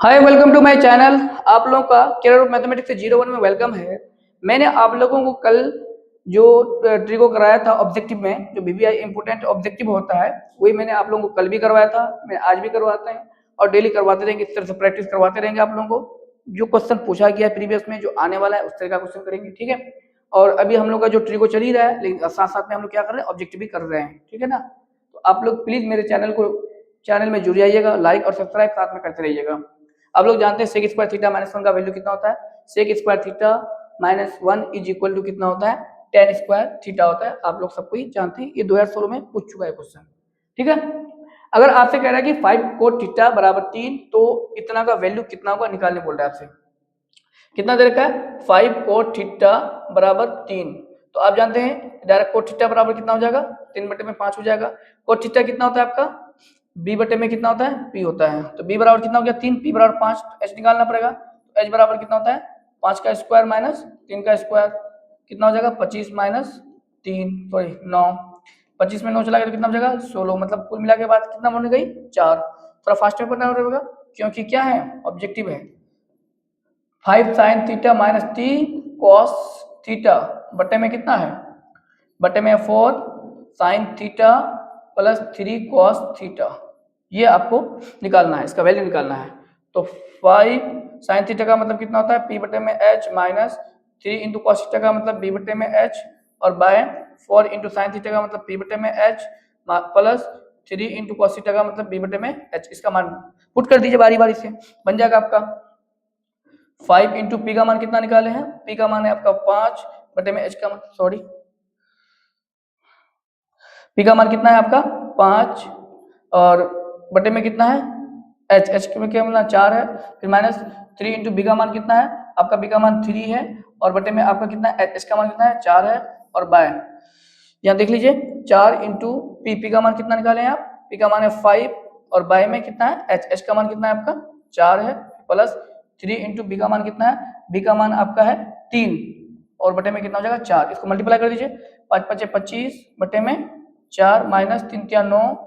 Hi welcome to my channel. आप लोगों का कैरियर ऑफ मैथमेटिक्स से 01 में वेलकम है। मैंने आप लोगों को कल जो ट्रिको कराया था ऑब्जेक्टिव में, जो बीबीआई इंपोर्टेंट ऑब्जेक्टिव होता है, वही मैंने आप लोगों को कल भी करवाया था, मैं आज भी करवाते हैं और डेली करवाते रहेंगे। इस तरह से प्रैक्टिस करवाते रहेंगे आप लोगों को। जो क्वेश्चन पूछा गया है प्रीवियस में, जो आने वाला है उस तरह का क्वेश्चन करेंगे, ठीक है। और अभी हम लोग का जो ट्रिको चल ही रहा है, लेकिन साथ साथ में हम लोग क्या कर रहे हैं, ऑब्जेक्टिव भी कर रहे हैं, ठीक है ना। तो आप लोग प्लीज मेरे चैनल में जुड़ जाइएगा, लाइक और सब्सक्राइब साथ में करते रहिएगा। आप लोग जानते हैं सेक स्क्वायर थीटा माइनस 1 का वैल्यू कितना होता है। Sec square theta minus 1 is equal to कितना होता है, टेन स्क्वायर थीटा होता है। आप लोग सबको ही जानते हैं, ये 2016 में पूछ चुका है क्वेश्चन, ठीक है। अगर आपसे कह रहा है कि 5 कोट थीटा बराबर 3, तो इतना का वैल्यू कितना होगा निकालने बोल रहा है आपसे। कितना दे रखा है, 5 कोट थीटा बराबर 3। तो आप जानते हैं डायरेक्ट कोट थीटा बराबर कितना हो जाएगा, 3/5 हो जाएगा। कोट थीटा कितना होता है आपका, बी बटे में कितना होता है, पी होता है। तो बी बराबर कितना हो गया 3, पी बराबर 5, एच निकालना पड़ेगा। तो एच बराबर कितना होता है, 5 का स्क्वायर माइनस 3 का स्क्वायर, कितना हो जाएगा 25 माइनस 3 सॉरी 9। 25 में 9 चला गया तो कितना हो जाएगा 16, मतलब कुल मिला के बाद कितना बन गई 4। थोड़ा फास्ट में पढ़ना पड़ेगा क्योंकि क्या है, ऑब्जेक्टिव है। 5 sine theta minus 3 cos theta बटे में कितना है, बटे में 4 sine theta plus 3 cos theta. ये आपको निकालना है, इसका वैल्यू निकालना है। तो 5 साइन थीटा का मतलब कितना होता है, पी बटे में H minus 3 into cos theta का मतलब बी बटे में एच, और बाय 4 इंटू साइन थीटा का मतलब पी बटे में H plus 3 into cos theta का मतलब बी बटे में एच। इसका मान पुट कर दीजिए बारी बारी से, बन जाएगा आपका 5 इंटू पी का मान कितना निकाले हैं, पी का मान है आपका 5 बटे में एच का मान सॉरी पी का मान कितना है आपका 5 और बटे में कितना है एच, एच में क्या मिला 4 है। फिर माइनस 3 इंटू बी का मान कितना है आपका, बी का मान 3 है और बटे में आपका कितना है एच का मान कितना है 4 है। और बाय यहाँ देख लीजिए 4 इंटू पी, पी का मान कितना निकाले हैं आप, पी का मान है 5 और बाय में कितना है एच, एच का मान कितना है आपका 4 है प्लस 3 इंटू बी का मान कितना है, बी का मान आपका है 3 और बटे में कितना हो जाएगा 4। इसको मल्टीप्लाई कर दीजिए, 5 5 25 बटे में 4 माइनस 3 3 9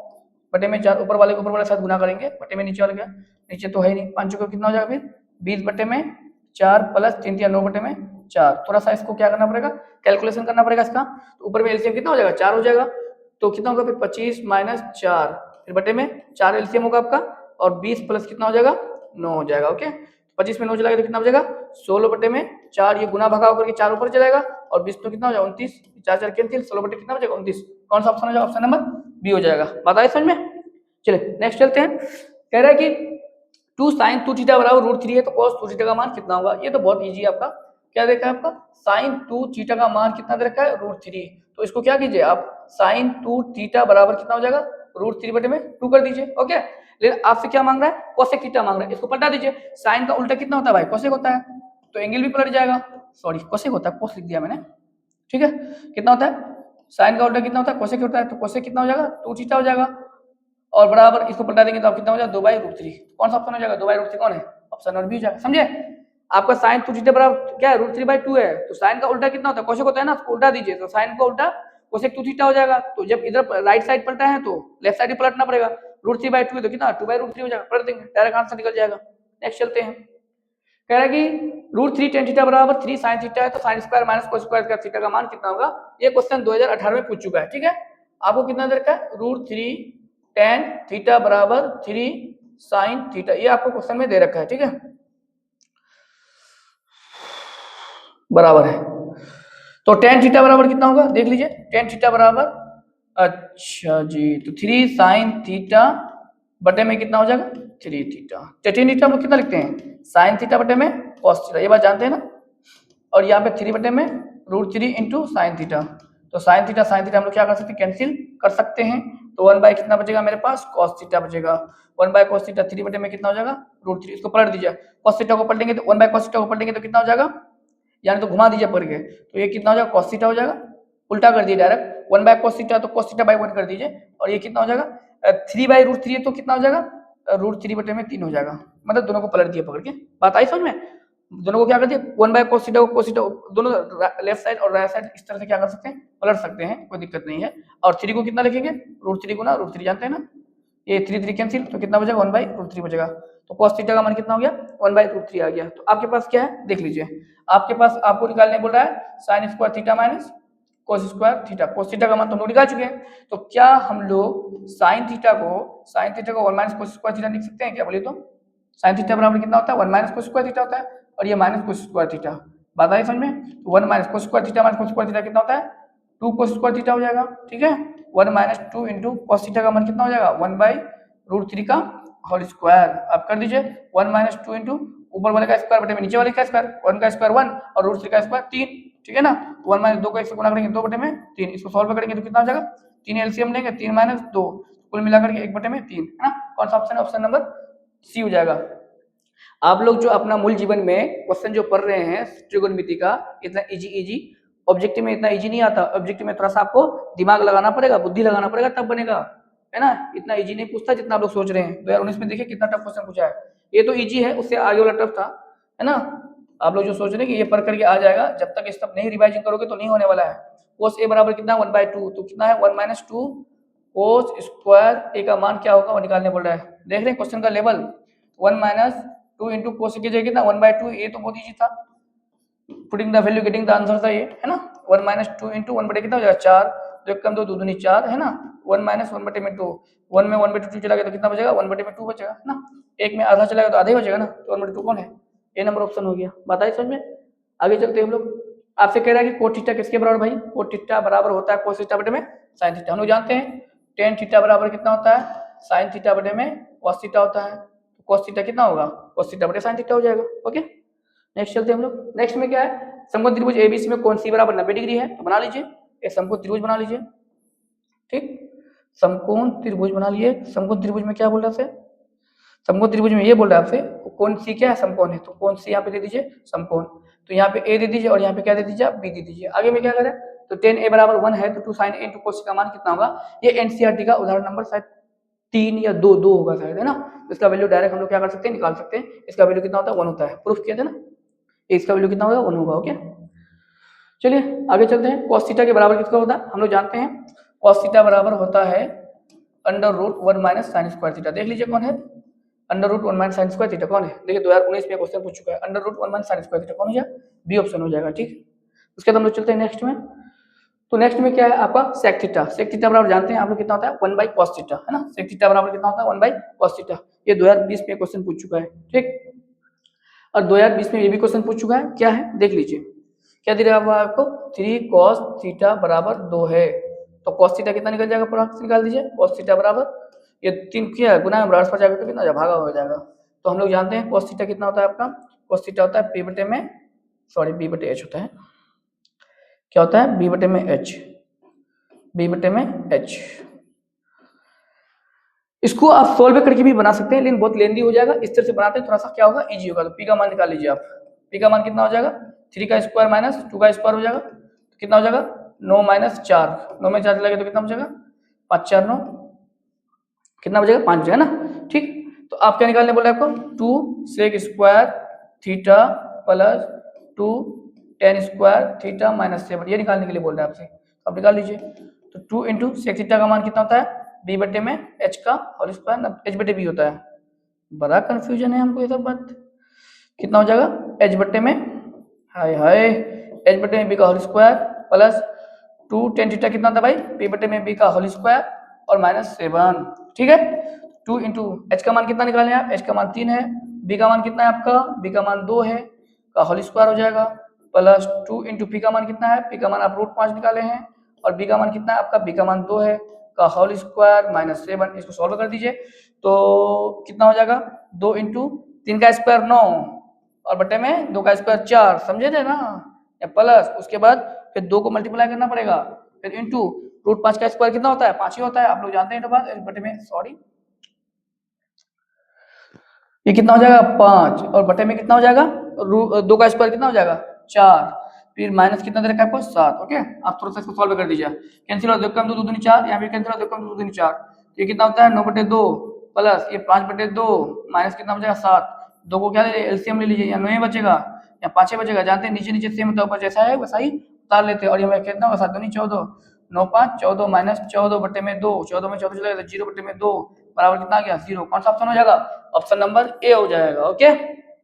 बटे में 4, ऊपर वाले के साथ गुना करेंगे, बटे में नीचे वाले का, नीचे तो है ही नहीं, 5 को कितना हो जाएगा फिर 20 बटे में 4 प्लस 3 3 9 बटे में 4। थोड़ा सा इसको क्या करना पड़ेगा, कैलकुलेशन करना पड़ेगा इसका। तो ऊपर में एलसीएम कितना हो जाएगा 4 हो जाएगा, तो कितना होगा फिर 25 माइनस 4, फिर बटे में 4 एलसीएम होगा आपका, और 20 प्लस कितना हो जाएगा 9 हो जाएगा। ओके, 25 में 9 चला गया तो कितना हो जाएगा 16 बटे में 4, ये गुना भगा होकर के 4 ऊपर चलेगा और 20 तो कितना हो जाएगा 29, 4 4 कैंसिल, 16 बटे कितना हो जाएगा 29। कौन सा ऑप्शन हो जाएगा, ऑप्शन नंबर बी हो जाएगा। बताइए समझ में। चलिए नेक्स्ट चलते हैं। कह रहा है कि 2 साइन 2 थीटा बराबर √3 है, तो cos 2 थीटा का मान कितना होगा। ये तो बहुत इजी है आपका, क्या देखा है आपका साइन 2 थीटा का मान कितना दे रखा है √3। तो इसको क्या कीजिए आप, साइन 2 थीटा बराबर कितना हो जाएगा √3 बटे में 2 कर दीजिए। ओके, लेकिन आपसे क्या मांग रहा है, कोसेक थीटा मांग रहा है। इसको पलटा दीजिए, साइन का उल्टा कितना होता है भाई, कोसेक होता है, तो एंगल भी पलट जाएगा। सॉरी कोसेक होता है, कोस लिख दिया मैंने, ठीक है। कितना होता है, साइन का उल्टा कितना होता है, कोसेक होता है, तो कोसेक कितना हो जाएगा 2 थीटा हो जाएगा। और बराबर इसको पलटा देंगे तो आप कितना हो जाएगा 2/√3। कौन सा ऑप्शन हो जाएगा 2/√3, कौन है ऑप्शन नंबर बी हो जाएगा। समझे, आपका साइन 2 थीटा बराबर क्या है √3/2 है, तो साइन का उल्टा कितना होता है, कोसेक होता है ना, उसको उल्टा दीजिए तो साइन का उल्टा कोसेक 2 थीटा हो जाएगा। तो जब इधर राइट साइड पलटा है तो लेफ्ट साइड ही पलटना पड़ेगा, √3/2 है तो कितना 2/√3 हो जाएगा, पलट देंगे डायरेक्ट आंसर निकल जाएगा। नेक्स्ट चलते हैं। कह रहा है कि √3 tan थीटा बराबर 3 sin थीटा है, तो sin square minus cos square का थीटा का मान कितना होगा। ये क्वेश्चन 2018 में पूछ चुका है, ठीक है। आपको कितना दे रखा है √3 tan थीटा बराबर 3 sin थीटा, ये आपको क्वेश्चन में दे रखा है, ठीक है, बराबर है। तो tan थीटा बराबर कितना होगा देख लीजिए, tan थीटा बराबर, अच्छा जी, तो 3 sin थीटा बटे में कितना हो जाएगा 3 थीटा। tan थीटा हम लोग कितना लिखते हैं sin थीटा बटे में cos थीटा, ये बात जानते हैं ना। और यहाँ पे 3 बटे में √3 इंटू साइन थीटा, तो साइन थीटा हम लोग क्या कर सकते हैं, कैंसिल कर सकते हैं। तो 1 कितना बचेगा मेरे पास cos थीटा बचेगा, 1/cos थीटा 3 बटे में कितना हो जाएगा √3। इसको पलट दीजिए, cos थीटा को पलटेंगे तो 1/cos थीटा को पलटेंगे तो कितना हो जाएगा, यानी तो घुमा दीजिए पढ़ के, तो ये कितना हो जाएगा cos थीटा हो जाएगा, उल्टा कर दिए डायरेक्ट 1/cos थीटा तो cos थीटा 1 कर दीजिए, और ये कितना हो जाएगा 3/√3 है तो कितना हो जाएगा √3 बटे में 3 हो जाएगा। मतलब दोनों को पलट दिया पकड़ के, बात आई समझ में। दोनों को क्या कर दिया 1/cos थीटा को cos थीटा, दोनों लेफ्ट साइड और राइट साइड इस तरह से क्या कर सकते हैं, पलट सकते हैं, कोई दिक्कत नहीं है। और 3 को कितना लिखेंगे √3 गुना √3 जानते हैं ना, ये 3 3 कैंसिल, तो कितना बचेगा 1/√3 बचेगा। तो cos थीटा का मान कितना हो गया 1/√3 आ गया। तो आपके पास क्या है देख लीजिए, आपके पास आपको निकालने बोल रहा है sin square theta minus cos square theta. cos theta का मान तो हम लोग निकाल चुके हैं, तो क्या हम लोग sin थीटा को 1 माइनस cos स्क्वायर थीटा लिख सकते हैं क्या? बोलिए तो sin थीटा बराबर कितना होता है 1 माइनस cos स्क्वायर थीटा होता है, और ये माइनस cos स्क्वायर थीटा। बात आई समझ में? 1 minus cos square theta minus cos square theta कितना होता है 2 cos स्क्वायर थीटा हो जाएगा। ठीक है, 1 माइनस 2 इंटू cos थीटा का मान कितना हो जाएगा 1/√3 का होल स्क्वायर। आप कर दीजिए 1 माइनस 2 इंटू ऊपर वाले का स्क्वायर बटे में नीचे वाले का स्क्वायर, 1 का स्क्वायर 1 और √3 का स्क्वायर 3। ठीक है ना, 1 माइनस 2 का 1 से गुणा करेंगे 2 बटे में 3, इसको सॉल्व करेंगे तो कितना हो जाएगा 3 एलसीएम लेंगे 3 माइनस 2 कुल मिलाकर के 1 बटे में 3 है ना। कौन सा ऑप्शन है? ऑप्शन नंबर सी हो जाएगा। आप लोग जो अपना मूल जीवन में क्वेश्चन जो पढ़ रहे हैं त्रिकोणमिति का, इतना इजी ऑब्जेक्टिव में इतना इजी नहीं आता। ऑब्जेक्टिव में थोड़ा सा आपको दिमाग लगाना पड़ेगा, बुद्धि लगाना पड़ेगा, तब बनेगा, है ना। इतना इजी नहीं पूछता जितना आप लोग सोच रहे हैं। 2019 में देखिए कितना टफ क्वेश्चन पूछा है, ये तो इजी है, उससे आगे वाला टफ था, है ना। आप लोग जो सोच रहे हैं कि ये पढ़ करके आ जाएगा, जब तक इस सब नहीं रिवाइजिंग करोगे तो नहीं होने वाला है। cos a बराबर कितना 1/2, तो कितना है 1 माइनस 2 cos स्क्वायर a का मान क्या होगा वो निकालने बोल रहा है। देख रहे हैं क्वेश्चन का लेवल, 1 माइनस 2 इंटू cos की जगह कितना 1/2, ये तो बहुत इजी था, putting the value getting the answer था ये, है ना। 1 माइनस 2 इंटू 1 बटे कितना हो जाएगा 4, 2 कम 2 दूनी 4, है ना। 1 माइनस 1 बटे में 2, 1 में 1/2 चला गया तो कितना बचेगा 1 बटे में 2 बचेगा, है ना। एक में आधा चला गया तो आधा ही बचेगा ना, तो 1/2 कौन है? ए नंबर ऑप्शन हो गया। बताइए समझ में? आगे चलते हैं हम लोग। आपसे कह रहा है कि कोट थीटा किसके बराबर भाई? कोट थीटा बराबर होता है कोस थीटा बटे में साइन थीटा। हम लोग जानते हैं टेन थीटा बराबर कितना होता है साइन थीटा बटे में कॉस थीटा होता है। तो कॉस थीटा कितना होगा कॉस थीटा बटे साइन थीटा हो जाएगा। ओके, नेक्स्ट चलते हैं हम लोग। नेक्स्ट में क्या है, समकोण त्रिभुज एबीसी में कोण सी बराबर 90 डिग्री है, तो बना लीजिए एक समकोण त्रिभुज बना लीजिए। ठीक, समकोण त्रिभुज बना लिए। समकोण त्रिभुज में क्या बोल रहा है? समकोण त्रिभुज में ये बोल रहा है आपसे कोण सी क्या है समकोण है, तो कोण सी यहाँ पे दे दीजिए समकोण, तो यहाँ पे ए दे दीजिए और यहाँ पे क्या दे दीजिए आप बी दे दीजिए। आगे में क्या करें, तो tan a बराबर 1 है तो 2 sin a cos c का मान कितना होगा? ये एनसीईआरटी का उदाहरण नंबर शायद 3 या 2 होगा शायद, है ना। तो इसका वैल्यू डायरेक्ट हम लोग क्या कर सकते हैं निकाल सकते हैं। इसका वैल्यू कितना होता है 1 होता है, प्रूफ किया था ना। इसका वैल्यू कितना होगा 1 होगा। ओके, चलिए आगे चलते हैं। cos थीटा के बराबर कितना होता है हम लोग जानते हैं, cos थीटा बराबर होता है √1 माइनस साइन स्क्वायर थीटा। देख लीजिए कौन है √1 माइनस साइन स्क्वायर थीटा कौन है। देखिए 2019 में क्वेश्चन पूछ चुका है, √1 माइनस साइन स्क्वायर थीटा कौन हो जाएगा? बी ऑप्शन हो जाएगा। ठीक, उसके बाद हम लोग चलते हैं नेक्स्ट में। तो नेक्स्ट में क्या है आपका सेक थीटा। सेक थीटा बराबर जानते हैं आप लोग कितना होता है 1/cos थीटा, है ना। सेक थीटा बराबर कितना होता है 1/cos थीटा। ये 2020 में क्वेश्चन पूछ चुका है। ठीक, और 2020 में ये भी क्वेश्चन पूछ चुका है। क्या है देख लीजिए, क्या दे रहा है आपको 3 cos थीटा बराबर 2 है, तो cos थीटा कितना निकल जाएगा पूरा निकाल दीजिए। cos थीटा बराबर ये 3 क्या है गुना में बराबर पर जाएगा तो कितना भागा हो जाएगा। तो हम लोग जानते हैं cos थीटा कितना होता है आपका, cos थीटा होता है p बटे में b बटे h होता है। क्या होता है b बटे में h। इसको आप सोल्व करके भी बना सकते हैं लेकिन बहुत लेंदी हो जाएगा। इस तरह से बनाते हैं थोड़ा सा क्या होगा इजी होगा। तो p का मान निकाल लीजिए आप। p का मान कितना हो जाएगा 3 का स्क्वायर माइनस 2 का स्क्वायर हो जाएगा, तो कितना हो जाएगा 9 माइनस 4, 9 में 4 चला गया तो कितना बचेगा 5 4 9, कितना बचेगा 5 बचेगा ना। ठीक, तो आप क्या निकालने बोल रहे हैं आपको 2 sec square theta plus 2 tan square theta minus 7, ये निकालने के लिए बोल रहे हैं आपसे। आप निकाल लीजिए। तो 2 इंटू सेक थीटा का मान कितना होता है b बटे में h का होल स्क्वायर, h बटे b होता है। बड़ा कंफ्यूजन है हमको ये सब बात। कितना हो जाएगा h बटे में h बटे में b का whole square plus 2 tan theta कितना होता है भाई p बटे में b का होल स्क्वायर और माइनस 7। ठीक है, 2 इंटू h का मान कितना निकालें आप, h का मान 3 है, b का मान कितना है आपका b का मान 2 है का होल स्क्वायर हो जाएगा प्लस 2 इंटू p का मान कितना है, p का मान आप √5 निकाले हैं और b का मान कितना है आपका b का मान 2 है का होल स्क्वायर माइनस 7। इसको सॉल्व कर दीजिए तो कितना हो जाएगा 2 इंटू 3 का स्क्वायर 9 और बटे में 2 का स्क्वायर 4, समझे थे ना। या प्लस उसके बाद फिर 2 को मल्टीप्लाई करना पड़ेगा, फिर इंटू √5 का स्क्वायर कितना होता है 5 ही होता है, आप लोग जानते हैं। तो बात बटे में सॉरी ये कितना हो जाएगा 5 और बटे में कितना हो जाएगा 2 का स्क्वायर कितना हो जाएगा 4, फिर माइनस कितना दे रखा है आपको 7। ओके, आप थोड़ा सा इसको सॉल्व कर दीजिए। कैंसिल हो 2 कम 2 दूनी 4, यहाँ पे कैंसिल हो 2 कम 2 दूनी 4, तो ये कितना होता है 9/2 प्लस ये 5/2 माइनस कितना बचेगा 7। 2 को क्या ले एलसीएम ले लीजिए, या 9 बचेगा या 5 बचेगा। जानते हैं नीचे नीचे सेम होता है, ऊपर जैसा है वैसा ही उतार लेते हैं। और ये कितना होगा 7 दूनी 14, 9 5 14 माइनस 14 बटे में 2, 14 में 14 चला गया तो 0 बटे में 2 बराबर कितना आ गया 0। कौन सा ऑप्शन हो जाएगा? ऑप्शन नंबर ए हो जाएगा। ओके,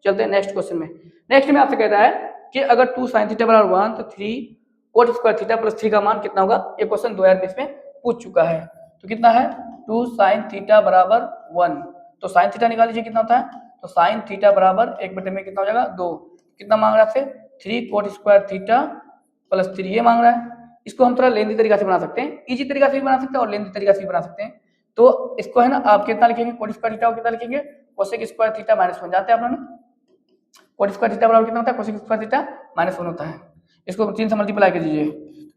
चलते हैं नेक्स्ट क्वेश्चन में। नेक्स्ट में आपसे कहता है कि अगर 2 sin थीटा बराबर 1 तो 3 cot स्क्वायर थीटा प्लस 3 का मान कितना होगा? ये क्वेश्चन 2020 में पूछ चुका है। तो कितना है? 2 sin थीटा बराबर 1, तो sin थीटा निकाल लीजिए कितना होता है। तो sin थीटा बराबर 1 में कितना हो जाएगा 2। कितना मांग रहा है आपसे? 3 cot स्क्वायर थीटा प्लस 3 ये मांग रहा है। इसको हम थोड़ा लेंदी तरीका से बना सकते हैं, इजी तरीका से भी बना सकते हैं और लेंदी तरीका से भी बना सकते हैं। तो इसको है ना आप कितना लिखेंगे? cot स्क्वायर थीटा को कितना लिखेंगे? cosec square theta minus 1। जानते हैं आप लोग ना cot स्क्वायर थीटा बराबर कितना होता है? cosec स्क्वायर थीटा माइनस 1 होता है। इसको 3 से मल्टीप्लाई कर दीजिए,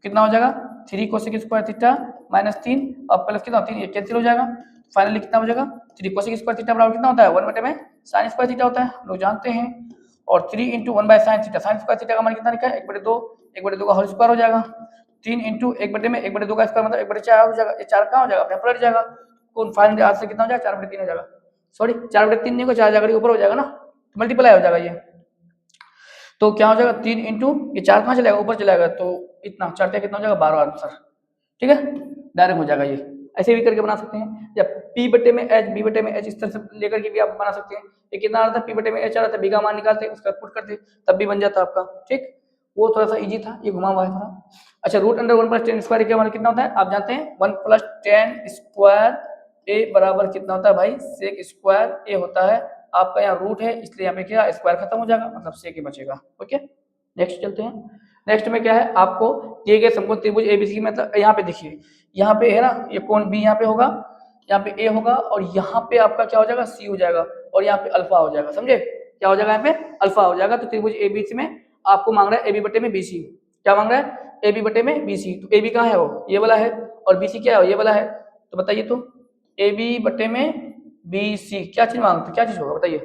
कितना हो जाएगा? 3 cosec स्क्वायर थीटा माइनस 3 और प्लस कितना 3 ये कैंसिल हो जाएगा। फाइनली कितना हो जाएगा? 3 cosec स्क्वायर थीटा बराबर कितना होता है? 1/में sin स्क्वायर थीटा होता है, लोग जानते हैं। और 3 × 1/sin theta, sin square theta का मान कितना लिखा है? 1/2, 1/2 का होल स्क्वायर हो जाएगा। 3 × 1/2 का स्क्वायर मतलब 1/4 हो जाएगा। ये 4 कहाँ हो जाएगा? अपने पलट जाएगा। कौन फाइनली आज से कितना हो जाएगा? 4/3 हो जाएगा। सॉरी 4/3 नहीं होगा, 4 जाकर ऊपर हो जाएगा ना, मल्टीप्लाई हो जाएगा ये। तो क्या हो जाएगा? 3 × ये 4 कहाँ चलेगा? ऊपर चलेगा, तो इतना 4 का कितना हो जाएगा? 12 आंसर। ठीक है, डायरेक्ट हो जाएगा ये। ऐसे भी करके बना सकते हैं, या P/H B/H इस तरह से लेकर के भी आप बना सकते हैं। ये कितना आ रहा था? P/H आ रहा था, B का मान निकालते उसका पुट करते तब भी बन जाता आपका। ठीक, वो थोड़ा सा इजी था, ये घुमा हुआ है थोड़ा। अच्छा, √1 + 10 स्क्वायर का मान कितना होता है? आप जानते हैं 1 + 10 स्क्वायर ए बराबर कितना होता है भाई? सेक स्क्वायर ए होता है। आपका यहाँ रूट है इसलिए यहाँ पे क्या स्क्वायर खत्म हो जाएगा, मतलब सेक ही बचेगा। ओके, नेक्स्ट चलते हैं। नेक्स्ट में क्या है? आपको दिए गए समकोण त्रिभुज एबीसी में, मतलब यहाँ पे देखिए, यहाँ पे है ना ये कोण बी यहाँ पे होगा, यहाँ पे ए होगा और यहाँ पे आपका क्या हो जाएगा? सी हो जाएगा और यहाँ पे अल्फा हो जाएगा। समझे? क्या हो जाएगा? यहाँ पे अल्फा हो जाएगा। तो त्रिभुज एबीसी में आपको मांग रहा है AB/BC। क्या मांग रहा है? AB/BC। तो AB कहाँ है? वो ये वाला है, और BC क्या है? ये वाला है। तो बताइए तो AB/BC क्या चीज मांगते? क्या चीज होगा बताइए?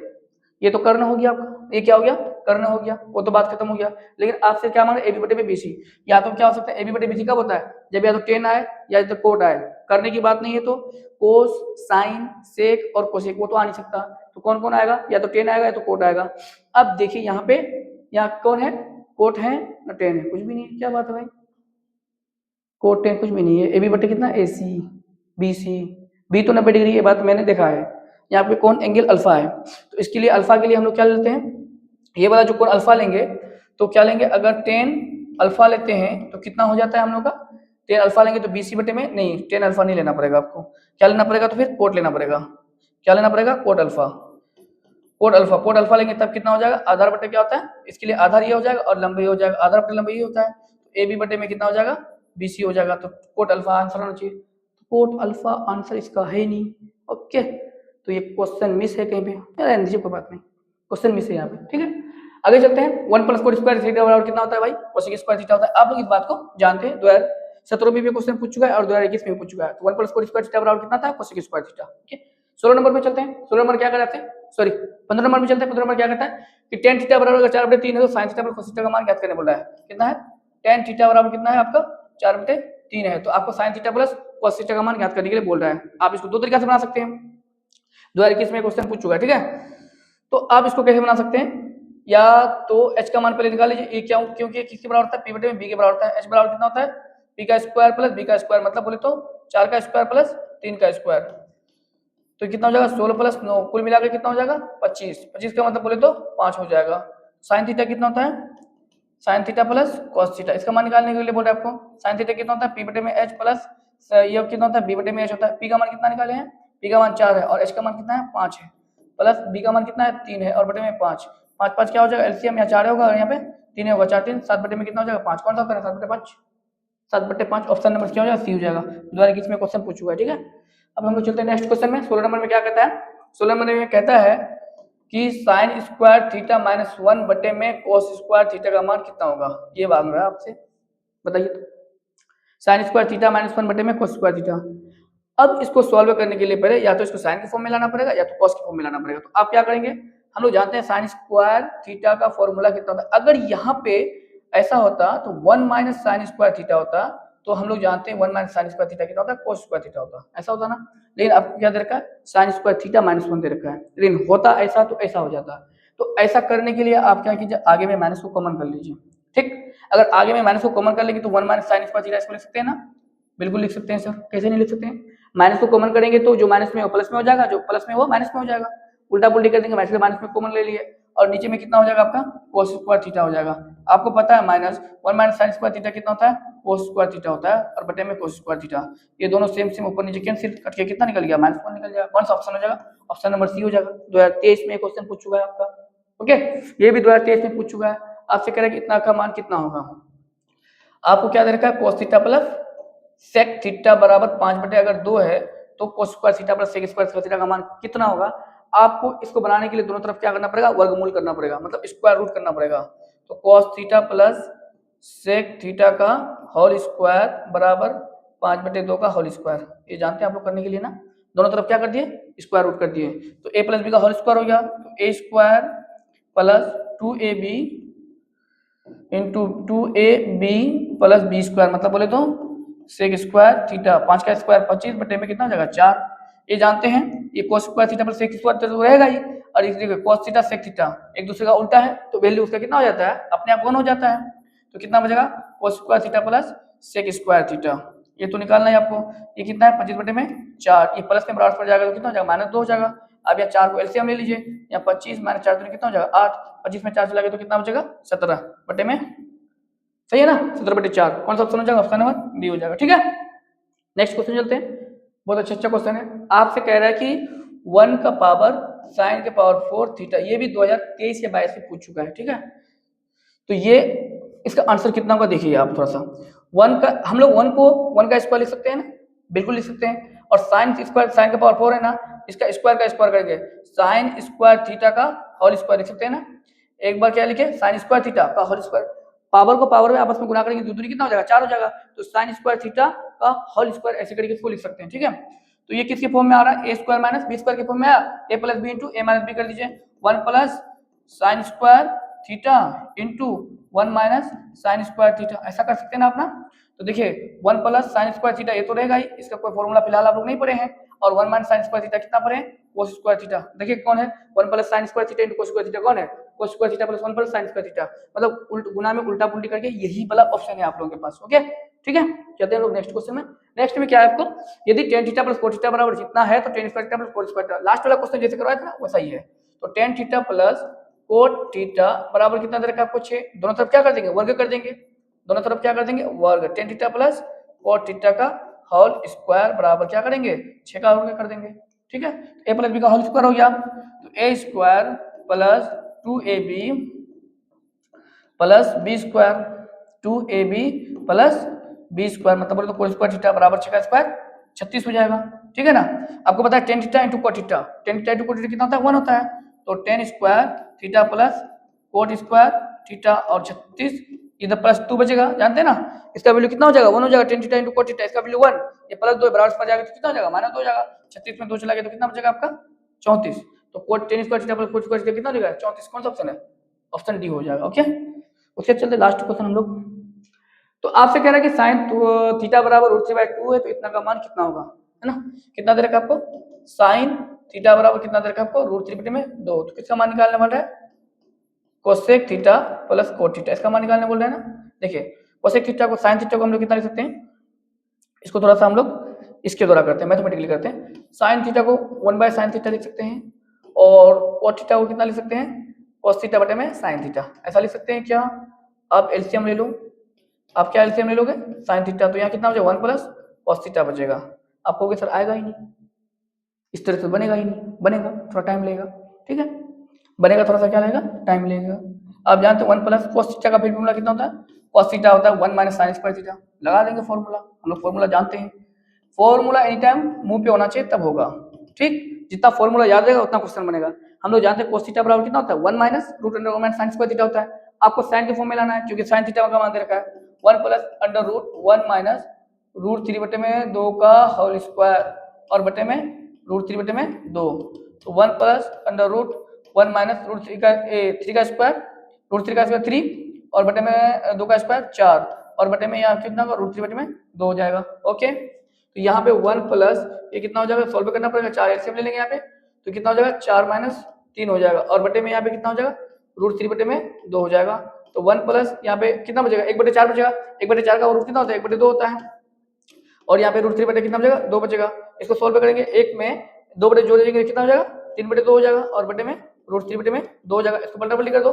ये तो कर्ण हो गया आपका, ये क्या हो गया? कर्ण हो गया, वो तो बात खत्म हो गया। लेकिन आपसे क्या मांग रहे? AB/BC। या तो क्या हो सकता है? AB/BC कब होता है? जब या तो tan आए या तो cot आए। करने की बात नहीं है तो cos, sin, sec और cosec वो तो आ नहीं सकता। तो कौन कौन आएगा? या तो tan आएगा या तो cot आएगा। अब देखिए यहाँ पे, यहाँ कौन है? cot है ना tan है? कुछ भी नहीं है। क्या बात है भाई? cot tan कुछ भी नहीं है। AB कितना? AC, BC, B तो 90 डिग्री, ये बात मैंने देखा है। यहाँ पे कौन? एंगल अल्फा है। तो इसके लिए अल्फा के लिए हम लोग क्या लेते हैं? ये वाला जो कोण अल्फा लेंगे तो क्या लेंगे? अगर tan अल्फा लेते हैं तो कितना हो जाता है हम लोग का? tan अल्फा लेंगे तो BC/में नहीं, tan अल्फा नहीं लेना पड़ेगा आपको। क्या लेना पड़ेगा? तो फिर cot लेना पड़ेगा। क्या लेना पड़ेगा? cot alpha. cot अल्फा लेंगे तब कितना हो जाएगा? आधार बटे क्या होता है? इसके लिए आधार ये हो जाएगा और लंबाई हो जाएगा। आधार बटे लंबाई ये होता है। तो AB/में कितना हो जाएगा? BC हो जाएगा। तो cot अल्फा आंसर होना चाहिए। cot अल्फा आंसर इसका है ही नहीं। ओके, तो ये क्वेश्चन मिस है कहीं पे, रहने दीजिए कोई बात नहीं, क्वेश्चन मिस है यहाँ पे। ठीक है, आगे चलते हैं। 1 + cot स्क्वायर थीटा बराबर कितना होता है भाई? cosec स्क्वायर थीटा होता है। आप लोग इस बात को जानते हैं, 2017 में भी क्वेश्चन पूछ चुका है और 2021 में भी पूछ चुका है। तो 1 + cot स्क्वायर थीटा बराबर कितना था? cosec square theta. ठीक है, 16 नंबर पे चलते हैं। 16 नंबर क्या कराते हैं? सॉरी 15 नंबर में चलते हैं। 15 नंबर क्या कहता है कि tan थीटा बराबर अगर 4/3 है तो sin थीटा पर cos थीटा का मान ज्ञात करने बोला है। कितना है? tan थीटा बराबर कितना है आपका? 4/3 है। तो आपको sin theta plus cos theta का मान ज्ञात करने के लिए बोल रहा है। आप इसको दो तरीका से बना सकते हैं, 2021 में क्वेश्चन पूछ चुका है। ठीक है, तो आप इसको कैसे बना सकते हैं? या तो h का मान पहले निकाल लीजिए। ये क्यों? क्योंकि किसके बराबर होता है? P/B के बराबर होता है। h बराबर कितना होता है? P का स्क्वायर प्लस B का स्क्वायर, मतलब बोले तो 4 का स्क्वायर प्लस 3 का स्क्वायर। तो कितना हो जाएगा? 16 + 9 कुल मिलाकर कितना हो जाएगा? 25। 25 का मतलब बोले तो 5 हो जाएगा। sin थीटा कितना होता है? sin theta plus cos theta, इसका मान निकालने के लिए बोल रहे हैं आपको। sin थीटा कितना होता है? P/H प्लस ये कितना होता है? B/H होता है। P का मान कितना निकाले हैं? P का मान 4 है और H का मान कितना है? 5 है, प्लस B का मान कितना है? 3 है और बटे में 5। 5 5 क्या हो जाएगा? एलसीएम यहाँ 4 होगा और यहाँ पे 3 होगा। 4 3 7 बटे में कितना हो जाएगा? 5। कौन सा करें? 7/5। 7/5 ऑप्शन नंबर क्या हो जाएगा? सी हो जाएगा। द्वारा किस में क्वेश्चन पूछ चुका है। ठीक है, अब हम लोग चलते हैं नेक्स्ट क्वेश्चन में। 16 नंबर में क्या कहता है? 16 नंबर में कहता है कि sin स्क्वायर थीटा माइनस 1 बटे में cos स्क्वायर थीटा का मान कितना होगा? ये मांग रहा है आपसे, बताइए तो। sin स्क्वायर थीटा माइनस 1 बटे में cos स्क्वायर थीटा। अब इसको सॉल्व करने के लिए पहले या तो इसको साइन के फॉर्म में लाना पड़ेगा या तो कॉस के फॉर्म में लाना पड़ेगा। तो आप क्या करेंगे? हम लोग जानते हैं साइन स्क्वायर थीटा का फॉर्मूला कितना होता है। अगर यहाँ पे ऐसा होता तो 1 - साइन स्क्वायर थीटा होता, तो हम लोग जानते हैं 1 - साइन स्क्वायर थीटा कितना होता है? cos स्क्वायर थीटा होता, ऐसा होता ना। लेकिन आपको क्या दे रखा है? साइन स्क्वायर थीटा -1 दे रखा है। लेकिन होता ऐसा तो ऐसा हो जाता। तो ऐसा करने के लिए आप क्या कीजिए? आगे में माइनस को कॉमन कर लीजिए। ठीक, अगर आगे में माइनस को कॉमन कर लेंगे तो 1 - साइन स्क्वायर थीटा इसको लिख सकते हैं ना? बिल्कुल लिख सकते हैं सर, कैसे नहीं लिख सकते हैं? माइनस को कॉमन करेंगे तो जो माइनस में वो प्लस में हो जाएगा, जो प्लस में वो माइनस में हो जाएगा। उल्टा पुल्टी कर देंगे, माइनस से माइनस में कॉमन ले लिए और नीचे में कितना हो जाएगा आपका cos स्क्वायर थीटा हो जाएगा। आपको पता है minus 1 minus sine square theta कितना होता है, cos स्क्वायर थीटा होता है और बटे में cos स्क्वायर थीटा। ये दोनों सेम सेम ऊपर नीचे कैंसिल करके कितना निकल गया, -1 निकल जाएगा। कौन सा ऑप्शन हो जाएगा, ऑप्शन नंबर सी हो जाएगा। 2023 में क्वेश्चन पूछ चुका है आपका। ओके, ये भी 2023 में पूछ चुका है। आपसे कह रहा है कि इतना का मान कितना होगा। आपको क्या दे रखा है, cos theta plus sec theta बराबर 5 बटे अगर 2 है तो cos square theta plus sec square theta का मान कितना होगा। आपको इसको बनाने के लिए दोनों तरफ क्या करना पड़ेगा, वर्गमूल करना पड़ेगा, मतलब स्क्वायर रूट करना पड़ेगा। तो cos theta plus sec theta का होल स्क्वायर बराबर 5/2 का होल स्क्वायर। ये जानते हैं आप लोग करने के लिए ना, दोनों तरफ क्या कर दिए, स्क्वायर रूट कर दिए। तो a प्लस बी का होल स्क्वायर हो गया, तो a square plus 2ab into 2ab plus B square, मतलब बोले तो सेक स्क्वायर थीटा 5 का स्क्वायर 25 बटे में कितना हो जाएगा 4। ये जानते हैं ये cos square theta plus sec square तो रहेगा ही, और इस देखिए cos थीटा सेक थीटा एक दूसरे का उल्टा है तो वैल्यू उसका कितना हो जाता है, अपने आप 1 हो जाता है। तो कितना बचेगा, cos square theta plus sec square theta. ये तो निकालना है आपको। ये कितना है 25 बटे में 4, ये प्लस में बराबर पड़ जाएगा तो कितना हो जाएगा -2 हो जाएगा। अब यहाँ 4 को एलसीएम ले लीजिए, यहाँ 25 - 4 तो कितना हो जाएगा 8, 25 में 4 चला गया तो कितना बचेगा 17 बटे में, सही है ना, 17/4। कौन सा ऑप्शन हो जाएगा, ऑप्शन नंबर बी हो जाएगा। ठीक है, नेक्स्ट क्वेश्चन चलते हैं। बहुत अच्छा क्वेश्चन है। आपसे कह रहा है कि 1 का पावर sin के पावर 4 थीटा, ये भी 2023 या 22 में पूछ चुका है। ठीक है, तो ये इसका आंसर कितना होगा देखिए आप थोड़ा सा। 1 का हम लोग 1 को 1 का स्क्वायर लिख सकते हैं ना, बिल्कुल लिख सकते हैं। और साइन स्क्वायर, साइन का पावर 4 है ना, इसका स्क्वायर का स्क्वायर करेंगे, साइन स्क्वायर थीटा का होल स्क्वायर लिख सकते हैं ना। एक बार क्या लिखे, साइन स्क्वायर थीटा का होल स्क्वायर, पावर को पावर में आपस में गुणा करेंगे, दूरी कितना हो जाएगा 4 हो जाएगा। तो साइन स्क्वायर थीटा का होल स्क्वायर ऐसे करके इसको लिख सकते हैं। ठीक है, तो ये किसके फॉर्म में आ रहा है, ए स्क्वायर माइनस बी स्क्वायर के फॉर्म में आया, ए प्लस बी इंटू ए माइनस बी कर दीजिए। 1 plus sine square theta into 1 minus sine square theta, ऐसा कर सकते हैं ना अपना। तो देखिए 1 प्लस साइन स्क्वायर थीटा ये तो रहेगा ही, इसका कोई फॉर्मूला फिलहाल आप लोग नहीं पढ़े हैं। और 1 माइनस साइन स्क्वायर थीटा कितना पढ़े, cos स्क्वायर थीटा। देखिए कौन है, 1 plus sine square theta into cos square theta कौन है, cos square theta plus 1 plus sine square theta, मतलब गुना में उल्टा पुल्टी करके यही वाला ऑप्शन है आप लोगों के पास। ओके, ठीक है, चलते हैं लोग नेक्स्ट क्वेश्चन में। नेक्स्ट में क्या है आपको, यदि tan theta plus cos theta बराबर जितना है तो tan square theta plus cos square theta, last वाला क्वेश्चन जैसे करवाया था ना वैसा ही है। तो tan theta plus cot theta बराबर कितना दे रखा है आपको 6, दोनों तरफ क्या कर देंगे, वर्ग कर देंगे, दोनों तरफ क्या कर देंगे वर्ग। tan theta plus cot theta का होल स्क्वायर बराबर क्या करेंगे 6 का वर्ग कर देंगे। ठीक है, a प्लस बी का होल स्क्वायर हो गया, तो a square plus 2ab plus B square, 2ab plus B square, मतलब बोले तो cos स्क्वायर थीटा बराबर 6 का स्क्वायर 36 हो जाएगा। ठीक है ना, आपको पता है tan theta into cot theta, tan theta into cot theta कितना होता है 1 होता है। तो tan square theta plus cot square theta और 36, इधर प्लस 2 बचेगा, जानते हैं ना, इसका वैल्यू कितना हो जाएगा 1 हो जाएगा। tan theta into cot theta, इसका वैल्यू 1, ये प्लस 2 बराबर पर जाएगा तो कितना हो जाएगा -2 हो जाएगा। 36 में 2 चला गया तो कितना बचेगा आपका 34। तो cot tan square theta plus cot square theta कितना हो जाएगा 34। कौन सा ऑप्शन है, ऑप्शन डी हो जाएगा। ओके, उसके चलते लास्ट क्वेश्चन हम लोग। तो आपसे कह रहा है कि साइन थीटा बराबर √3/2 है तो इतना का मान कितना होगा, है ना। कितना दे रखा आपको, साइन थीटा बराबर कितना दे रखा आपको √3/2, तो किसका मान निकालने वाला है, cosec theta plus cot theta, इसका मान निकालने बोल रहे हैं ना। देखिए कोसेक थीटा को, साइन थीटा को हम लोग कितना लिख सकते हैं, इसको थोड़ा सा हम लोग इसके द्वारा करते हैं, मैथमेटिकली करते हैं। साइन थीटा को 1/sin थीटा लिख सकते हैं और कोट थीटा को कितना लिख सकते हैं, cos थीटा बटे में sin थीटा, ऐसा लिख सकते हैं क्या। आप एलसीएम ले लो, आप क्या एलसीएम ले लोगे sin थीटा, तो यहाँ कितना बचेगा 1 प्लस cos थीटा बचेगा। आप कहोगे सर आएगा ही नहीं, इस तरह से बनेगा ही नहीं, बनेगा थोड़ा टाइम लगेगा। ठीक है, बनेगा थोड़ा सा क्या लगेगा, टाइम लगेगा। आप जानते हो 1 प्लस cos थीटा का फॉर्मूला कितना होता है, cos थीटा होता है 1 माइनस साइन स्क्वायर थीटा। लगा देंगे फॉर्मूला, हम लोग फॉर्मूला जानते हैं। फॉर्मूला एनी टाइम मुंह पे होना चाहिए तब होगा। ठीक, जितना फॉर्मूला याद रहेगा उतना क्वेश्चन बनेगा। हम लोग जानते हैं cos थीटा बराबर कितना होता है 1 minus √1 minus sine square theta होता है। आपको साइन के फॉर्म में लाना है क्योंकि साइन थीटा का मान दे रखा है 1 प्लस √1 माइनस √3/2 का होल स्क्वायर और बटे में √3/2। तो 1 प्लस √1 माइनस √3 का 3 का स्क्वायर, √3 का स्क्वायर 3 और बटे में 2 का स्क्वायर 4 और बटे में यहाँ कितना होगा √3/2 हो जाएगा। ओके, तो यहाँ पे 1 प्लस ये कितना हो जाएगा, सॉल्व करना पड़ेगा, 4 एलसीएम ले लेंगे यहाँ पे, तो कितना हो जाएगा 4 माइनस 3 हो जाएगा और बटे में यहाँ पे कितना हो जाएगा √3/2 हो जाएगा। तो 1 प्लस यहाँ पे कितना बचेगा 1/4 बचेगा, 1/4 का रूट कितना होता है 1/2 होता है और यहाँ पे √3/2 कितना बचेगा 2 बचेगा। इसको सॉल्व करेंगे, एक में 2 बटे जोड़ेंगे कितना हो जाएगा, 3 बटे 2 हो जाएगा, और बटे में √3 बटे में 2 हो जाएगा। इसको मल्टीप्लाई कर दो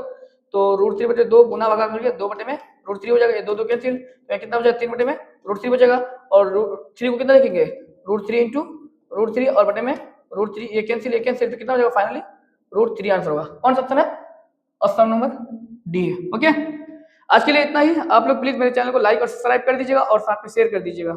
तो √3 बटे 2 गुना भागा करके 2 बटे में √3 हो जाएगा, ये 2 2 कैंसिल, तो कितना हो जाएगा 3 बटे में √3 बचेगा, और √3 को कितना लिखेंगे √3 इंटू √3 और बटे में √3, ये कैंसिल तो कितना हो जाएगा फाइनली √3 आंसर होगा। कौन सा ऑप्शन है, ऑप्शन नंबर डी है। ओके, आज के लिए इतना ही। आप लोग प्लीज मेरे चैनल को लाइक और सब्सक्राइब कर दीजिएगा और साथ में शेयर कर दीजिएगा।